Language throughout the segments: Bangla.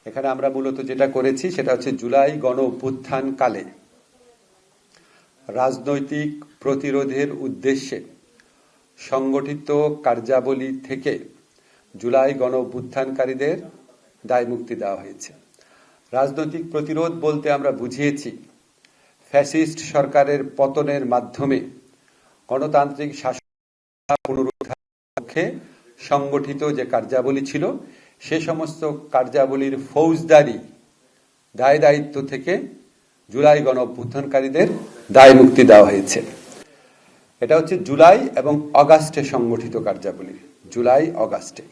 এখানে আমরা মূলত যেটা করেছি সেটা হচ্ছে জুলাই গণ অভ্যুত্থান কালে রাজনৈতিক প্রতিরোধের উদ্দেশ্যে সংগঠিত কার্যাবলী থেকে জুলাই গণ অভ্যুত্থানকারীদের দায়মুক্তি দেওয়া হয়েছে। রাজনৈতিক প্রতিরোধ বলতে আমরা বুঝিয়েছি ফ্যাসিস্ট সরকারের পতনের মাধ্যমে গণতান্ত্রিক শাসন পুনরুদ্ধারের লক্ষ্যে সংগঠিত যে কার্যাবলী ছিল সে সমস্ত কার্যাবলীর ফৌজদারি দায় দায়িত্ব থেকে জুলাই গণ অভ্যুত্থানকারীদের দায়মুক্তি দেওয়া হয়েছে। এটা হচ্ছে জুলাই এবং অগাস্টে সংগঠিত কার্যাবলী, জুলাই অগাস্টে।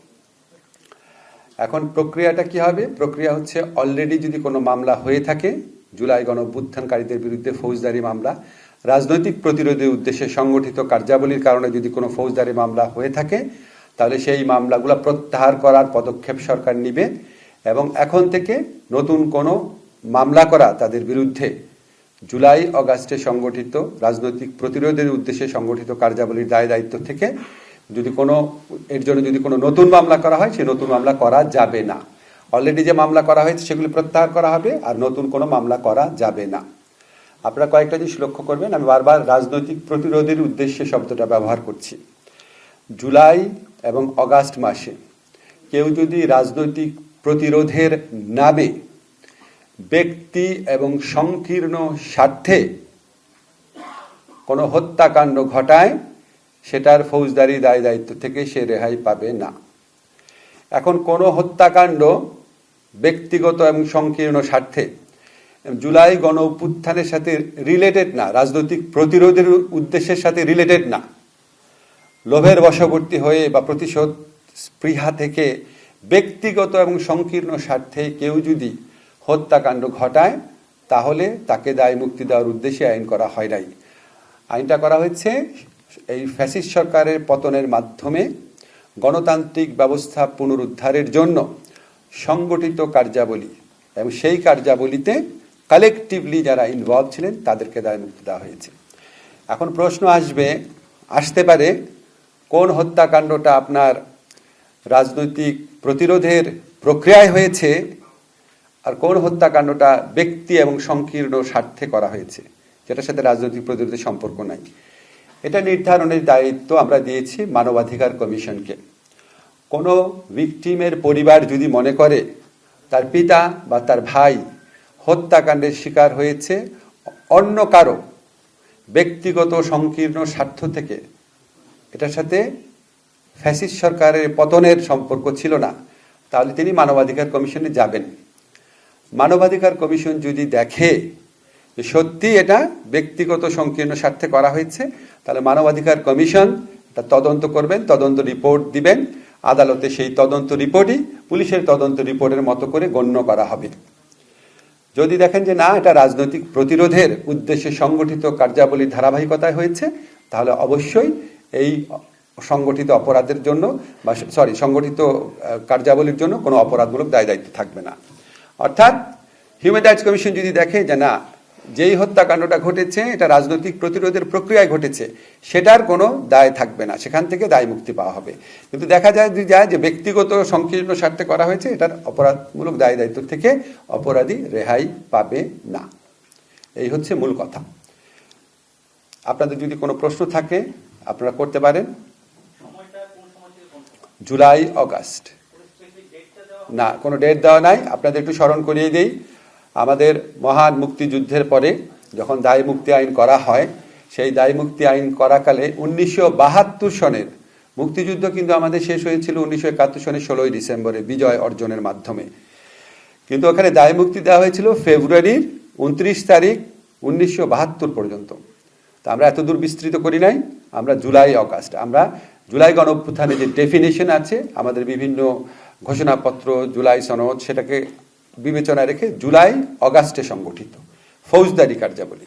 এখন প্রক্রিয়াটা কি হবে? প্রক্রিয়া হচ্ছে অলরেডি যদি কোনো মামলা হয়ে থাকে জুলাই গণ অভ্যুত্থানকারীদের বিরুদ্ধে ফৌজদারি মামলা, রাজনৈতিক প্রতিরোধের উদ্দেশ্যে সংগঠিত কার্যাবলীর কারণে যদি কোনো ফৌজদারি মামলা হয়ে থাকে তাহলে সেই মামলাগুলো প্রত্যাহার করার পদক্ষেপ সরকার নিবে এবং এখন থেকে নতুন কোনো মামলা করা তাদের বিরুদ্ধে জুলাই অগাস্টে সংগঠিত রাজনৈতিক প্রতিরোধের উদ্দেশ্যে সংগঠিত কার্যাবলীর দায় দায়িত্ব থেকে এর জন্য যদি কোনো নতুন মামলা করা হয় সেই নতুন মামলা করা যাবে না। অলরেডি যে মামলা করা হয়েছে সেগুলি প্রত্যাহার করা হবে আর নতুন কোনো মামলা করা যাবে না। আপনারা কয়েকটা জিনিস লক্ষ্য করবেন, আমি বারবার রাজনৈতিক প্রতিরোধের উদ্দেশ্যে শব্দটা ব্যবহার করছি। জুলাই এবং অগাস্ট মাসে কেউ যদি রাজনৈতিক প্রতিরোধের নামে ব্যক্তি এবং সংকীর্ণ স্বার্থে কোনো হত্যাকাণ্ড ঘটায় সেটার ফৌজদারি দায় দায়িত্ব থেকে সে রেহাই পাবে না। এখন কোনো হত্যাকাণ্ড ব্যক্তিগত এবং সংকীর্ণ স্বার্থে জুলাই গণ অভ্যুত্থানের সাথে রিলেটেড না, রাজনৈতিক প্রতিরোধের উদ্দেশ্যের সাথে রিলেটেড না, লোভের বশবর্তী হয়ে বা প্রতিশোধ স্পৃহা থেকে ব্যক্তিগত এবং সংকীর্ণ স্বার্থে কেউ যদি হত্যাকাণ্ড ঘটায় তাহলে তাকে দায় মুক্তি দেওয়ার উদ্দেশ্যে আইন করা হয় নাই। আইনটা করা হয়েছে এই ফ্যাসিস্ট সরকারের পতনের মাধ্যমে গণতান্ত্রিক ব্যবস্থা পুনরুদ্ধারের জন্য সংগঠিত কার্যাবলী এবং সেই কার্যাবলীতে কালেকটিভলি যারা ইনভলভ ছিলেন তাদেরকে দায় মুক্তি দেওয়া হয়েছে। এখন প্রশ্ন আসতে পারে কোন হত্যাকাণ্ডটা আপনার রাজনৈতিক প্রতিরোধের প্রক্রিয়ায় হয়েছে আর কোন হত্যাকাণ্ডটা ব্যক্তি এবং সংকীর্ণ স্বার্থে করা হয়েছে যেটার সাথে রাজনৈতিক প্রতিরোধের সম্পর্ক নাই। এটা নির্ধারণের দায়িত্ব আমরা দিয়েছি মানবাধিকার কমিশনকে। কোনো ভিকটিমের পরিবার যদি মনে করে তার পিতা বা তার ভাই হত্যাকাণ্ডের শিকার হয়েছে অন্য কারো ব্যক্তিগত সংকীর্ণ স্বার্থ থেকে, এটার সাথে ফ্যাসিস্ট সরকারের পতনের সম্পর্ক ছিল না, তাহলে তিনি মানবাধিকার কমিশনে যাবেন। মানবাধিকার কমিশন যদি দেখে যে সত্যি এটা ব্যক্তিগত সংকীর্ণ স্বার্থে করা হয়েছে তাহলে মানবাধিকার কমিশন এটা তদন্ত করবেন, তদন্ত রিপোর্ট দিবেন আদালতে। সেই তদন্ত রিপোর্টই পুলিশের তদন্ত রিপোর্টের মতো করে গণ্য করা হবে। যদি দেখেন যে না এটা রাজনৈতিক প্রতিরোধের উদ্দেশ্যে সংগঠিত কার্যাবলীর ধারাবাহিকতায় হয়েছে তাহলে অবশ্যই এই সংগঠিত অপরাধের জন্য সংগঠিত কার্যাবলীর জন্য কোনো অপরাধমূলক দায় দায়িত্ব থাকবে না। অর্থাৎ হিউম্যান রাইটস কমিশন যদি দেখে যে না যেই হত্যাকাণ্ডটা ঘটেছে এটা রাজনৈতিক প্রতিরোধের প্রক্রিয়ায় ঘটেছে সেটার কোনো দায় থাকবে না, সেখান থেকে দায় মুক্তি পাওয়া হবে। কিন্তু দেখা যায় যে ব্যক্তিগত সংকীর্ণ স্বার্থে করা হয়েছে এটার অপরাধমূলক দায় দায়িত্ব থেকে অপরাধী রেহাই পাবে না। এই হচ্ছে মূল কথা। আপনাদের যদি কোনো প্রশ্ন থাকে আপনারা করতে পারেন। জুলাই অগাস্ট না, কোনো ডেট দেওয়া নাই। আপনাদের একটু স্মরণ করিয়ে দিই, আমাদের মহান মুক্তিযুদ্ধের পরে যখন দায় মুক্তি আইন করা হয় সেই দায় মুক্তি আইন করাকালে 1972 সনের মুক্তিযুদ্ধ কিন্তু আমাদের শেষ হয়েছিল 1971 সনের 16ই ডিসেম্বরে বিজয় অর্জনের মাধ্যমে। কিন্তু ওখানে দায় মুক্তি দেওয়া হয়েছিল ফেব্রুয়ারির 29 তারিখ 1972 পর্যন্ত। তা আমরা এত দূর বিস্তৃত করি নাই, আমরা জুলাই অগাস্ট, আমরা জুলাই গণ অভ্যুত্থানের যে ডেফিনেশন আছে আমাদের বিভিন্ন ঘোষণাপত্র জুলাই সনদ সেটাকে বিবেচনায় রেখে জুলাই অগাস্টে সংগঠিত ফৌজদারি কার্যাবলী।